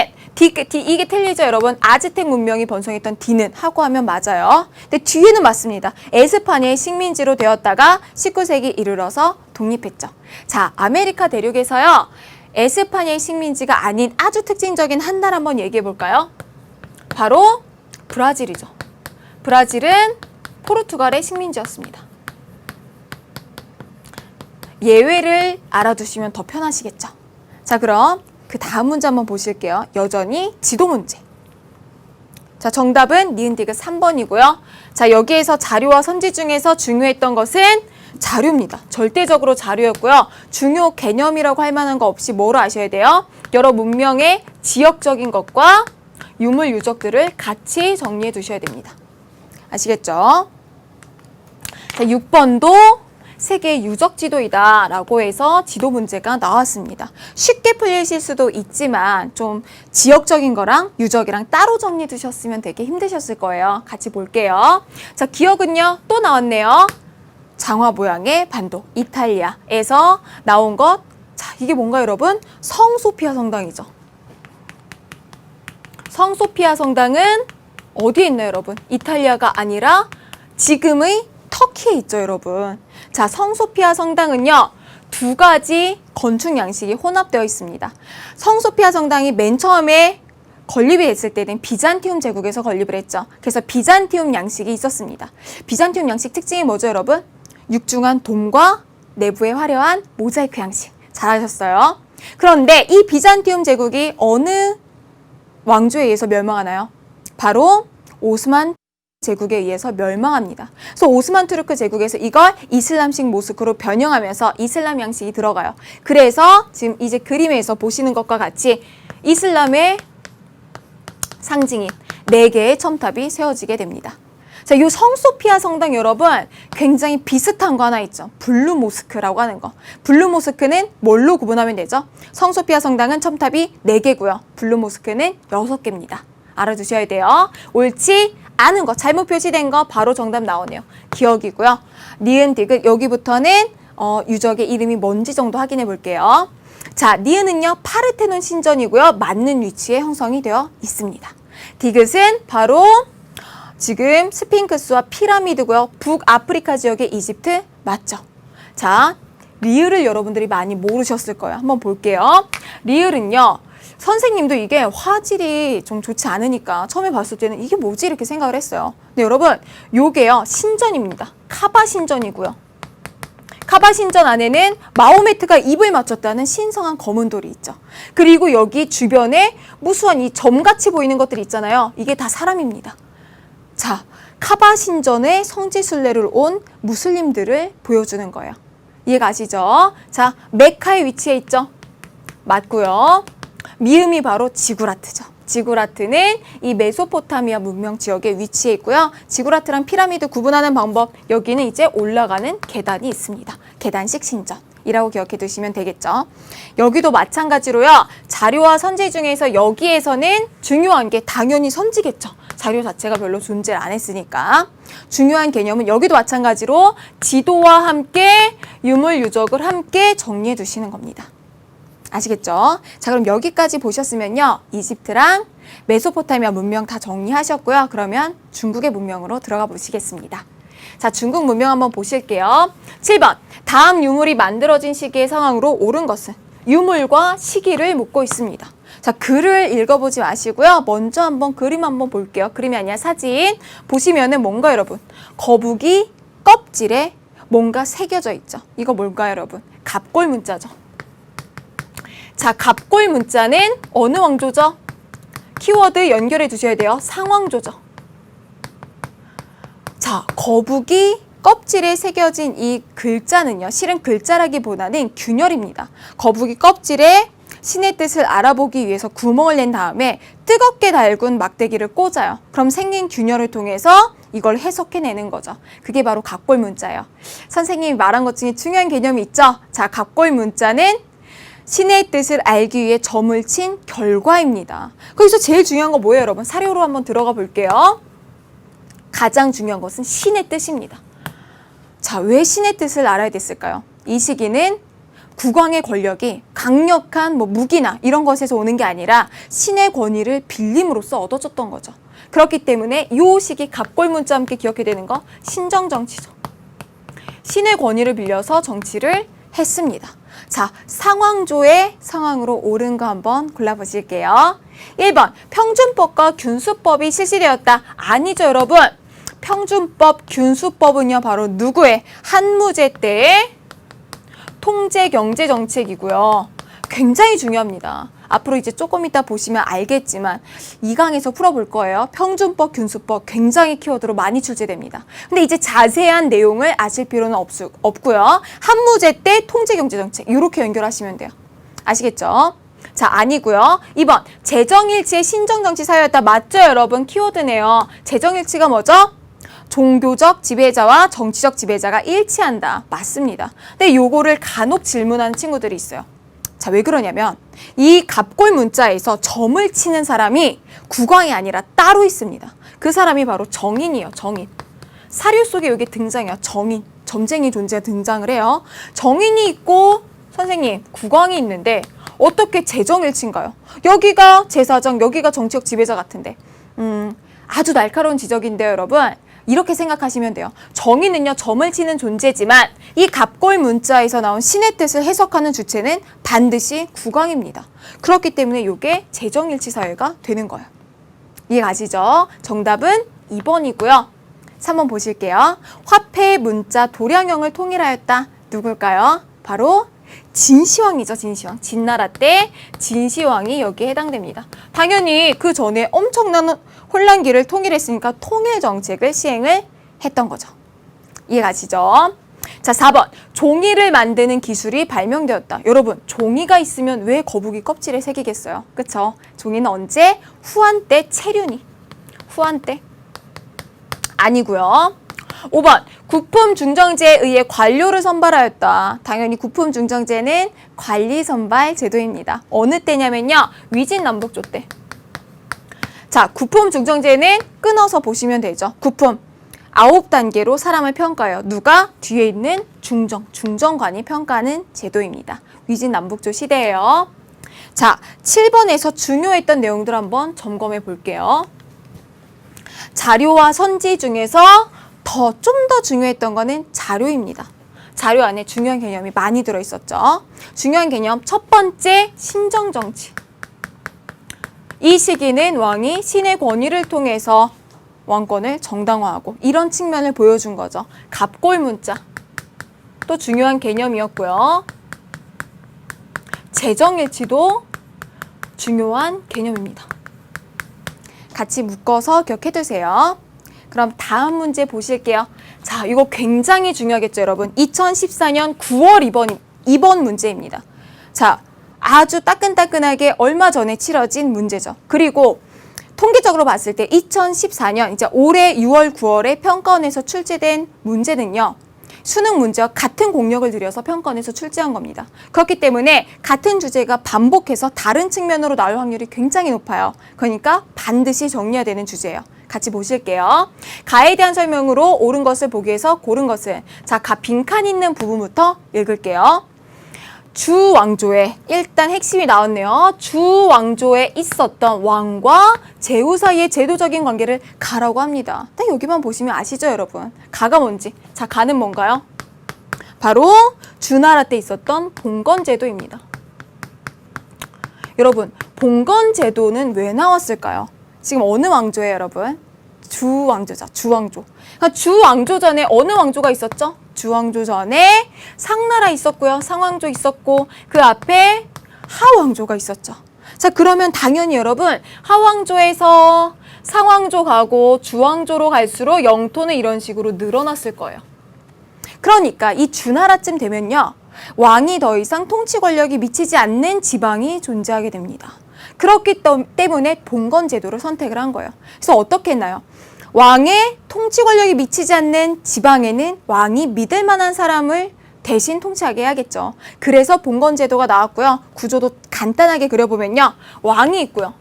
이게 틀리죠, 여러분? 아즈텍 문명이 번성했던 D는 하고 하면 맞아요. 근데 뒤에는 맞습니다. 에스파냐의 식민지로 되었다가 19세기 이르러서 독립했죠. 자, 아메리카 대륙에서요. 에스파냐의 식민지가 아닌 아주 특징적인 한 나라 한번 얘기해 볼까요? 바로 브라질이죠. 브라질은 포르투갈의 식민지였습니다. 예외를 알아두시면 더 편하시겠죠. 자, 그럼 그 다음 문제 한번 보실게요. 여전히 지도 문제. 자, 정답은 니은 디귿 3번이고요. 자, 여기에서 자료와 선지 중에서 중요했던 것은 자료입니다. 절대적으로 자료였고요. 중요 개념이라고 할 만한 거 없이 뭐를 아셔야 돼요? 여러 문명의 지역적인 것과 유물 유적들을 같이 정리해 두셔야 됩니다. 아시겠죠? 자, 6번도 세계 유적 지도이다 라고 해서 지도 문제가 나왔습니다. 쉽게 풀리실 수도 있지만 좀 지역적인 거랑 유적이랑 따로 정리해 두셨으면 되게 힘드셨을 거예요. 같이 볼게요. 자, 기억은요, 또 나왔네요. 장화 모양의 반도, 이탈리아에서 나온 것. 자, 이게 뭔가 여러분? 성소피아 성당이죠. 성소피아 성당은 어디에 있나요, 여러분? 이탈리아가 아니라 지금의 터키에 있죠, 여러분. 자, 성소피아 성당은요, 2가지 건축 양식이 혼합되어 있습니다. 성소피아 성당이 맨 처음에 건립이 됐을 때는 비잔티움 제국에서 건립을 했죠. 그래서 비잔티움 양식이 있었습니다. 비잔티움 양식 특징이 뭐죠, 여러분? 육중한 돔과 내부에 화려한 모자이크 양식. 잘하셨어요. 그런데 이 비잔티움 제국이 어느 왕조에 의해서 멸망하나요? 바로 오스만 제국에 의해서 멸망합니다. 그래서 오스만 투르크 제국에서 이걸 이슬람식 모스크로 변형하면서 이슬람 양식이 들어가요. 그래서 지금 이제 그림에서 보시는 것과 같이 이슬람의 상징인 4개의 첨탑이 세워지게 됩니다. 자, 이 성소피아 성당 여러분 굉장히 비슷한 거 하나 있죠. 블루 모스크라고 하는 거. 블루 모스크는 뭘로 구분하면 되죠? 성소피아 성당은 첨탑이 4개고요. 블루 모스크는 6개입니다. 알아두셔야 돼요. 옳지 않은 거, 잘못 표시된 거 바로 정답 나오네요. 기억이고요. 니은, 디귿 여기부터는 유적의 이름이 뭔지 정도 확인해 볼게요. 자, 니은은요 파르테논 신전이고요. 맞는 위치에 형성이 되어 있습니다. 디귿은 바로 지금 스핑크스와 피라미드고요. 북아프리카 지역의 이집트 맞죠? 자, 리을을 여러분들이 많이 모르셨을 거예요. 한번 볼게요. 리을은요. 선생님도 이게 화질이 좀 좋지 않으니까 처음에 봤을 때는 이게 뭐지 이렇게 생각을 했어요. 근데 여러분 요게요 신전입니다. 카바 신전이고요. 카바 신전 안에는 마호메트가 입을 맞췄다는 신성한 검은 돌이 있죠. 그리고 여기 주변에 무수한 이 점같이 보이는 것들이 있잖아요. 이게 다 사람입니다. 자, 카바 신전의 성지 순례를 온 무슬림들을 보여주는 거예요. 이해가시죠? 자, 메카의 위치에 있죠? 맞고요. 미음이 바로 지구라트죠. 지구라트는 이 메소포타미아 문명 지역에 위치해 있고요. 지구라트랑 피라미드 구분하는 방법, 여기는 이제 올라가는 계단이 있습니다. 계단식 신전이라고 기억해 두시면 되겠죠. 여기도 마찬가지로요. 자료와 선지 중에서 여기에서는 중요한 게 당연히 선지겠죠. 자료 자체가 별로 존재를 안 했으니까. 중요한 개념은 여기도 마찬가지로 지도와 함께 유물 유적을 함께 정리해 두시는 겁니다. 아시겠죠? 자, 그럼 여기까지 보셨으면요. 이집트랑 메소포타미아 문명 다 정리하셨고요. 그러면 중국의 문명으로 들어가 보시겠습니다. 자, 중국 문명 한번 보실게요. 7번. 다음 유물이 만들어진 시기의 상황으로 옳은 것은? 유물과 시기를 묻고 있습니다. 자, 글을 읽어보지 마시고요. 먼저 한번 그림 한번 볼게요. 그림이 아니라 사진. 보시면은 뭔가 여러분? 거북이 껍질에 뭔가 새겨져 있죠. 이거 뭘까요, 여러분? 갑골 문자죠. 자, 갑골 문자는 어느 왕조죠? 키워드 연결해 두셔야 돼요. 상왕조죠. 자, 거북이 껍질에 새겨진 이 글자는요. 실은 글자라기보다는 균열입니다. 거북이 껍질에 신의 뜻을 알아보기 위해서 구멍을 낸 다음에 뜨겁게 달군 막대기를 꽂아요. 그럼 생긴 균열을 통해서 이걸 해석해내는 거죠. 그게 바로 갑골 문자예요. 선생님이 말한 것 중에 중요한 개념이 있죠. 자, 갑골 문자는 신의 뜻을 알기 위해 점을 친 결과입니다. 거기서 제일 중요한 거 뭐예요, 여러분? 사료로 한번 들어가 볼게요. 가장 중요한 것은 신의 뜻입니다. 자, 왜 신의 뜻을 알아야 됐을까요? 이 시기는 국왕의 권력이 강력한 무기나 이런 것에서 오는 게 아니라 신의 권위를 빌림으로써 얻어졌던 거죠. 그렇기 때문에 이 시기 갑골 문자 함께 기억해야 되는 거 신정정치죠. 신의 권위를 빌려서 정치를 했습니다. 자, 상왕조의 상황으로 옳은 거 한번 골라보실게요. 1번, 평준법과 균수법이 실시되었다. 아니죠, 여러분. 평준법, 균수법은요, 바로 누구의? 한무제 때의 통제경제정책이고요. 굉장히 중요합니다. 앞으로 이제 조금 이따 보시면 알겠지만 2강에서 풀어볼 거예요. 평준법, 균수법 굉장히 키워드로 많이 출제됩니다. 근데 이제 자세한 내용을 아실 필요는 없고요. 한무제 때 통제경제정책 이렇게 연결하시면 돼요. 아시겠죠? 자, 아니고요. 2번, 재정일치의 신정정치 사회였다. 맞죠, 여러분? 키워드네요. 재정일치가 뭐죠? 종교적 지배자와 정치적 지배자가 일치한다. 맞습니다. 근데 요거를 간혹 질문하는 친구들이 있어요. 자, 왜 그러냐면 이 갑골 문자에서 점을 치는 사람이 국왕이 아니라 따로 있습니다. 그 사람이 바로 정인이에요. 정인. 사료 속에 여기 등장해요. 정인. 점쟁이 존재가 등장을 해요. 정인이 있고 선생님 국왕이 있는데 어떻게 재정일치인가요? 여기가 제사장, 여기가 정치적 지배자 같은데 아주 날카로운 지적인데요, 여러분. 이렇게 생각하시면 돼요. 정의는요, 점을 치는 존재지만 이 갑골 문자에서 나온 신의 뜻을 해석하는 주체는 반드시 국왕입니다. 그렇기 때문에 이게 재정일치 사회가 되는 거예요. 이해가시죠? 정답은 2번이고요. 3번 보실게요. 화폐 문자 도량형을 통일하였다. 누굴까요? 바로 진시황이죠. 진시황. 진나라 때 진시황이 여기에 해당됩니다. 당연히 그 전에 엄청난 혼란기를 통일했으니까 통일정책을 시행을 했던 거죠. 이해가시죠? 자, 4번. 종이를 만드는 기술이 발명되었다. 여러분, 종이가 있으면 왜 거북이 껍질에 새기겠어요? 그쵸? 종이는 언제? 후한 때 체류니. 후한 때. 아니고요. 5번. 국품 중정제에 의해 관료를 선발하였다. 당연히 국품 중정제는 관리 선발 제도입니다. 어느 때냐면요. 위진남북조 때. 자, 국품 중정제는 끊어서 보시면 되죠. 국품 9단계로 사람을 평가해요. 누가? 뒤에 있는 중정관이 평가하는 제도입니다. 위진남북조 시대예요. 자, 7번에서 중요했던 내용들 한번 점검해 볼게요. 자료와 선지 중에서 좀 더 중요했던 거는 자료입니다. 자료 안에 중요한 개념이 많이 들어있었죠. 중요한 개념 첫 번째, 신정정치. 이 시기는 왕이 신의 권위를 통해서 왕권을 정당화하고 이런 측면을 보여준 거죠. 갑골 문자. 또 중요한 개념이었고요. 재정일치도 중요한 개념입니다. 같이 묶어서 기억해두세요. 그럼 다음 문제 보실게요. 자, 이거 굉장히 중요하겠죠, 여러분. 2014년 9월 이번 문제입니다. 자, 아주 따끈따끈하게 얼마 전에 치러진 문제죠. 그리고 통계적으로 봤을 때 2014년 이제 올해 6월, 9월에 평가원에서 출제된 문제는요. 수능 문제와 같은 공력을 들여서 평가원에서 출제한 겁니다. 그렇기 때문에 같은 주제가 반복해서 다른 측면으로 나올 확률이 굉장히 높아요. 그러니까 반드시 정리해야 되는 주제예요. 같이 보실게요. 가에 대한 설명으로 옳은 것을 보기 위해서 고른 것은, 자, 빈칸 있는 부분부터 읽을게요. 주왕조에 일단 핵심이 나왔네요. 주왕조에 있었던 왕과 제후 사이의 제도적인 관계를 가라고 합니다. 딱 여기만 보시면 아시죠, 여러분? 가가 뭔지. 자, 가는 뭔가요? 바로 주나라 때 있었던 봉건제도입니다. 여러분, 봉건제도는 왜 나왔을까요? 지금 어느 왕조예요, 여러분? 주왕조죠. 주왕조. 그러니까 주왕조 전에 어느 왕조가 있었죠? 주왕조 전에 상나라 있었고요. 상왕조 있었고 그 앞에 하왕조가 있었죠. 자, 그러면 당연히 여러분 하왕조에서 상왕조 가고 주왕조로 갈수록 영토는 이런 식으로 늘어났을 거예요. 그러니까 이 주나라쯤 되면요. 왕이 더 이상 통치 권력이 미치지 않는 지방이 존재하게 됩니다. 그렇기 때문에 봉건제도를 선택을 한 거예요. 그래서 어떻게 했나요? 왕의 통치 권력이 미치지 않는 지방에는 왕이 믿을 만한 사람을 대신 통치하게 해야겠죠. 그래서 봉건제도가 나왔고요. 구조도 간단하게 그려보면요. 왕이 있고요.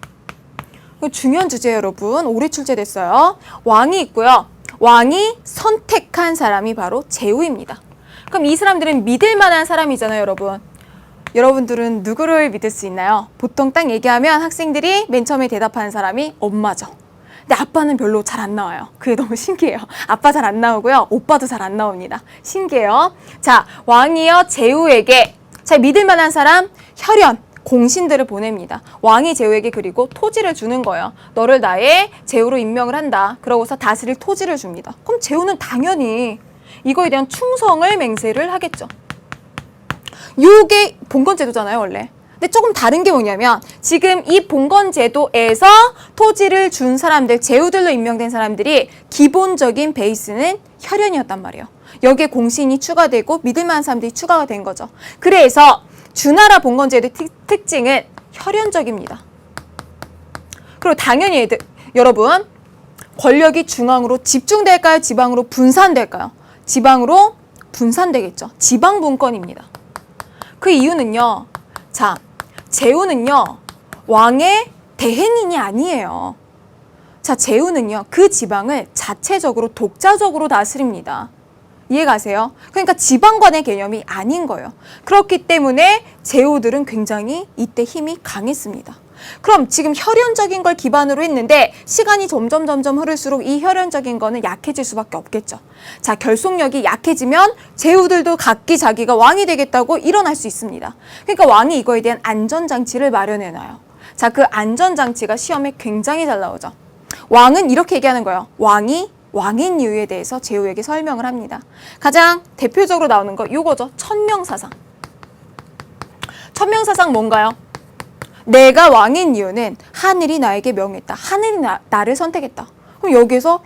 중요한 주제예요, 여러분. 올해 출제됐어요. 왕이 있고요. 왕이 선택한 사람이 바로 제후입니다. 그럼 이 사람들은 믿을 만한 사람이잖아요, 여러분. 여러분들은 누구를 믿을 수 있나요? 보통 딱 얘기하면 학생들이 맨 처음에 대답하는 사람이 엄마죠. 근데 아빠는 별로 잘 안 나와요. 그게 너무 신기해요. 아빠 잘 안 나오고요. 오빠도 잘 안 나옵니다. 신기해요. 자, 왕이요 제후에게 자 믿을 만한 사람 혈연, 공신들을 보냅니다. 왕이 제후에게 그리고 토지를 주는 거예요. 너를 나의 제후로 임명을 한다. 그러고서 다스릴 토지를 줍니다. 그럼 제후는 당연히 이거에 대한 충성을 맹세를 하겠죠. 이게 봉건제도잖아요, 원래. 근데 조금 다른 게 뭐냐면 지금 이 봉건제도에서 토지를 준 사람들, 제후들로 임명된 사람들이 기본적인 베이스는 혈연이었단 말이에요. 여기에 공신이 추가되고 믿을 만한 사람들이 추가가 된 거죠. 그래서 주나라 봉건제도의 특징은 혈연적입니다. 그리고 당연히 여러분 권력이 중앙으로 집중될까요? 지방으로 분산될까요? 지방으로 분산되겠죠. 지방분권입니다. 그 이유는요. 자, 제후는요. 왕의 대행인이 아니에요. 자, 제후는요. 그 지방을 자체적으로 독자적으로 다스립니다. 이해가세요? 그러니까 지방관의 개념이 아닌 거예요. 그렇기 때문에 제후들은 굉장히 이때 힘이 강했습니다. 그럼 지금 혈연적인 걸 기반으로 했는데 시간이 점점 흐를수록 이 혈연적인 거는 약해질 수밖에 없겠죠. 자, 결속력이 약해지면 제후들도 각기 자기가 왕이 되겠다고 일어날 수 있습니다. 그러니까 왕이 이거에 대한 안전장치를 마련해놔요. 자, 그 안전장치가 시험에 굉장히 잘 나오죠. 왕은 이렇게 얘기하는 거예요. 왕이 왕인 이유에 대해서 제후에게 설명을 합니다. 가장 대표적으로 나오는 거 이거죠. 천명사상. 천명사상 뭔가요? 내가 왕인 이유는 하늘이 나에게 명했다. 하늘이 나를 선택했다. 그럼 여기서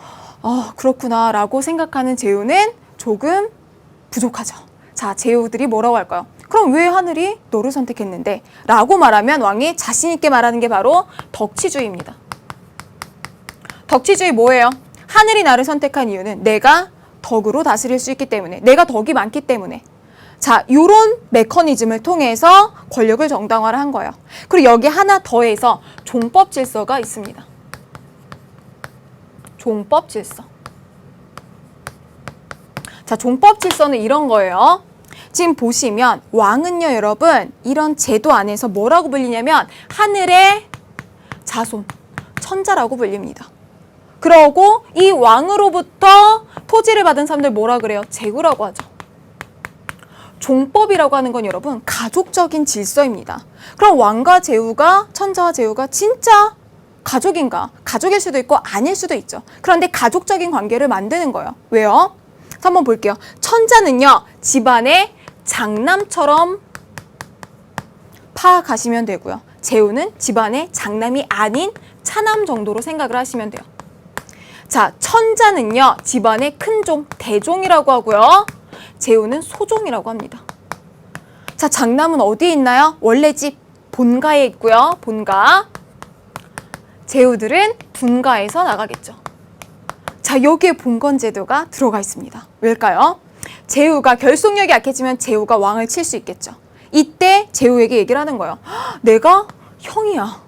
그렇구나 라고 생각하는 제후는 조금 부족하죠. 자, 제후들이 뭐라고 할까요? 그럼 왜 하늘이 너를 선택했는데? 라고 말하면 왕이 자신 있게 말하는 게 바로 덕치주의입니다. 덕치주의 뭐예요? 하늘이 나를 선택한 이유는 내가 덕으로 다스릴 수 있기 때문에, 내가 덕이 많기 때문에. 자, 요런 메커니즘을 통해서 권력을 정당화를 한 거예요. 그리고 여기 하나 더해서 종법 질서가 있습니다. 종법 질서. 자, 종법 질서는 이런 거예요. 지금 보시면 왕은요, 여러분, 이런 제도 안에서 뭐라고 불리냐면 하늘의 자손, 천자라고 불립니다. 그러고 이 왕으로부터 토지를 받은 사람들 뭐라 그래요? 제후라고 하죠. 종법이라고 하는 건 여러분 가족적인 질서입니다. 그럼 왕과 제후가, 천자와 제후가 진짜 가족인가? 가족일 수도 있고 아닐 수도 있죠. 그런데 가족적인 관계를 만드는 거예요. 왜요? 한번 볼게요. 천자는요, 집안의 장남처럼 파악하시면 되고요. 제후는 집안의 장남이 아닌 차남 정도로 생각을 하시면 돼요. 자, 천자는요, 집안의 큰종, 대종이라고 하고요. 제후는 소종이라고 합니다. 자, 장남은 어디에 있나요? 원래 집 본가에 있고요. 본가. 제후들은 분가에서 나가겠죠. 자, 여기에 봉건제도가 들어가 있습니다. 왜일까요? 제후가 결속력이 약해지면 제후가 왕을 칠 수 있겠죠. 이때 제후에게 얘기를 하는 거예요. 내가 형이야.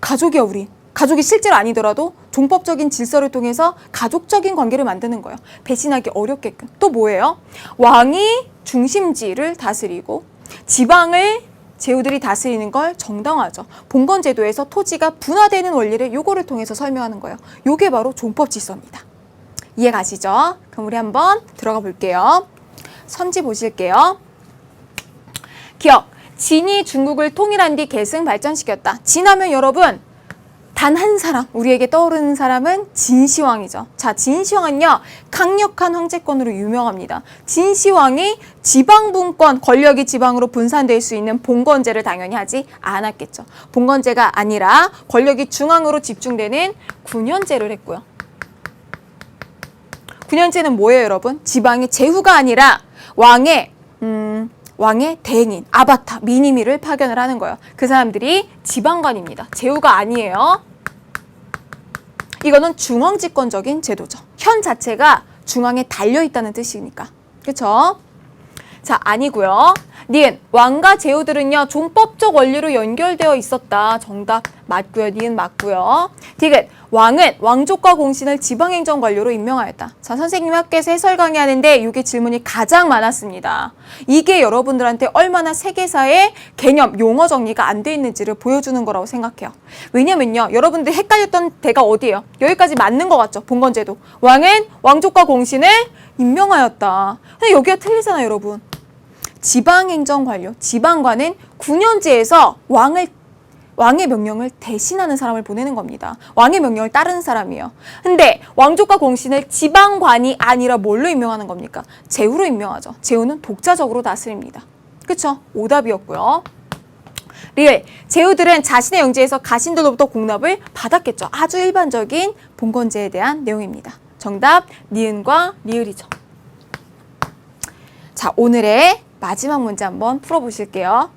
가족이야, 우리. 가족이 실제로 아니더라도 종법적인 질서를 통해서 가족적인 관계를 만드는 거예요. 배신하기 어렵게끔. 또 뭐예요? 왕이 중심지를 다스리고 지방을 제후들이 다스리는 걸 정당화하죠. 봉건제도에서 토지가 분화되는 원리를 요거를 통해서 설명하는 거예요. 요게 바로 종법 질서입니다. 이해 가시죠? 그럼 우리 한번 들어가 볼게요. 선지 보실게요. 기억, 진이 중국을 통일한 뒤 계승 발전시켰다. 진하면 여러분 단 한 사람, 우리에게 떠오르는 사람은 진시황이죠. 자, 진시황은요, 강력한 황제권으로 유명합니다. 진시황이 지방분권, 권력이 지방으로 분산될 수 있는 봉건제를 당연히 하지 않았겠죠. 봉건제가 아니라 권력이 중앙으로 집중되는 군현제를 했고요. 군현제는 뭐예요, 여러분? 지방의 제후가 아니라 왕의 대행인, 아바타, 미니미를 파견을 하는 거예요. 그 사람들이 지방관입니다. 제후가 아니에요. 이거는 중앙집권적인 제도죠. 현 자체가 중앙에 달려있다는 뜻이니까. 그쵸? 자, 아니고요. 니은, 왕과 제후들은요, 종법적 원리로 연결되어 있었다. 정답 맞고요. 니은 맞고요. 디귿, 왕은 왕족과 공신을 지방행정관료로 임명하였다. 자, 선생님 학교에서 해설 강의하는데 이게 질문이 가장 많았습니다. 이게 여러분들한테 얼마나 세계사의 개념, 용어 정리가 안 돼 있는지를 보여주는 거라고 생각해요. 왜냐면요, 여러분들 헷갈렸던 데가 어디예요? 여기까지 맞는 것 같죠? 봉건제도. 왕은 왕족과 공신을 임명하였다. 근데 여기가 틀리잖아요, 여러분. 지방행정관료, 지방관은 군현제에서 왕의 명령을 대신하는 사람을 보내는 겁니다. 왕의 명령을 따르는 사람이에요. 근데 왕족과 공신을 지방관이 아니라 뭘로 임명하는 겁니까? 제후로 임명하죠. 제후는 독자적으로 다스립니다. 그쵸? 오답이었고요. 리을, 제후들은 자신의 영지에서 가신들로부터 공납을 받았겠죠. 아주 일반적인 봉건제에 대한 내용입니다. 정답, 니은과 리을이죠. 자, 오늘의 마지막 문제 한번 풀어보실게요.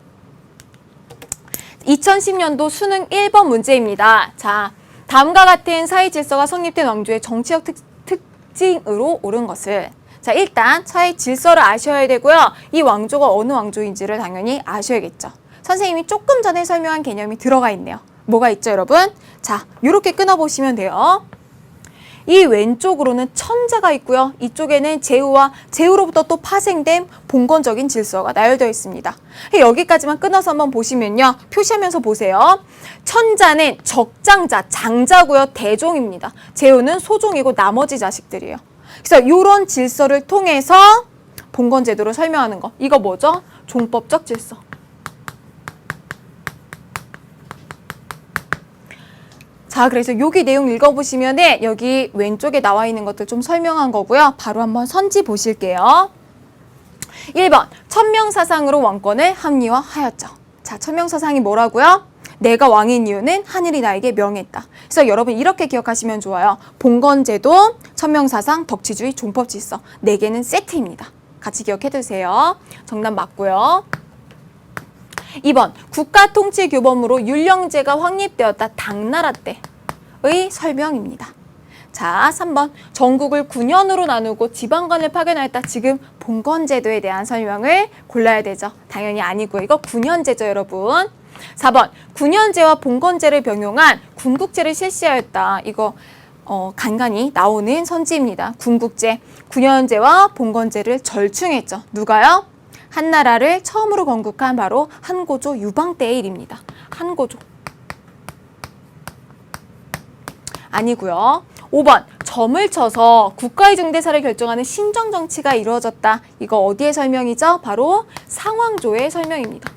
2010년도 수능 1번 문제입니다. 자, 다음과 같은 사회 질서가 성립된 왕조의 정치적 특징으로 옳은 것을. 자, 일단 사회 질서를 아셔야 되고요. 이 왕조가 어느 왕조인지를 당연히 아셔야겠죠. 선생님이 조금 전에 설명한 개념이 들어가 있네요. 뭐가 있죠, 여러분? 자, 이렇게 끊어보시면 돼요. 이 왼쪽으로는 천자가 있고요. 이쪽에는 제후와 제후로부터 또 파생된 봉건적인 질서가 나열되어 있습니다. 여기까지만 끊어서 한번 보시면요. 표시하면서 보세요. 천자는 적장자, 장자고요. 대종입니다. 제후는 소종이고 나머지 자식들이에요. 그래서 이런 질서를 통해서 봉건제도를 설명하는 거. 이거 뭐죠? 종법적 질서. 자, 그래서 여기 내용 읽어보시면 여기 왼쪽에 나와 있는 것들 좀 설명한 거고요. 바로 한번 선지 보실게요. 1번, 천명사상으로 왕권을 합리화하였죠. 자, 천명사상이 뭐라고요? 내가 왕인 이유는 하늘이 나에게 명했다. 그래서 여러분 이렇게 기억하시면 좋아요. 봉건제도, 천명사상, 덕치주의, 종법질서. 4개는 세트입니다. 같이 기억해두세요. 정답 맞고요. 2번, 국가통치규범으로 율령제가 확립되었다. 당나라 때의 설명입니다. 자, 3번, 전국을 9년으로 나누고 지방관을 파견하였다. 지금 봉건제도에 대한 설명을 골라야 되죠. 당연히 아니고 이거 9년제죠, 여러분. 4번, 9년제와 봉건제를 병용한 군국제를 실시하였다. 이거 간간히 나오는 선지입니다. 군국제, 9년제와 봉건제를 절충했죠. 누가요? 한나라를 처음으로 건국한 바로 한고조 유방 때의 일입니다. 한고조. 아니고요. 5번, 점을 쳐서 국가의 중대사를 결정하는 신정정치가 이루어졌다. 이거 어디의 설명이죠? 바로 상왕조의 설명입니다.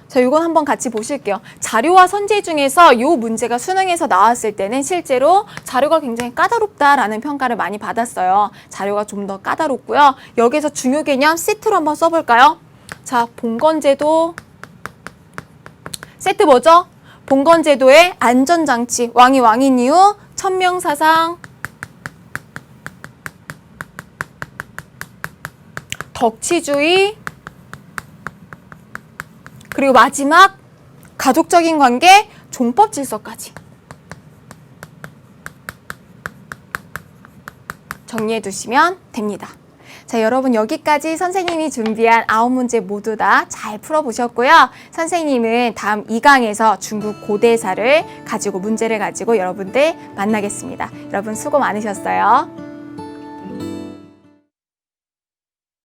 자, 이건 한번 같이 보실게요. 자료와 선지 중에서 이 문제가 수능에서 나왔을 때는 실제로 자료가 굉장히 까다롭다라는 평가를 많이 받았어요. 자료가 좀 더 까다롭고요. 여기서 중요 개념 세트로 한번 써볼까요? 자, 봉건제도 세트 뭐죠? 봉건제도의 안전장치, 왕이 왕인 이유, 천명사상, 덕치주의, 그리고 마지막 가족적인 관계, 종법 질서까지 정리해 두시면 됩니다. 자, 여러분 여기까지 선생님이 준비한 9문제 모두 다 잘 풀어보셨고요. 선생님은 다음 2강에서 중국 고대사를 가지고 문제를 가지고 여러분들 만나겠습니다. 여러분 수고 많으셨어요.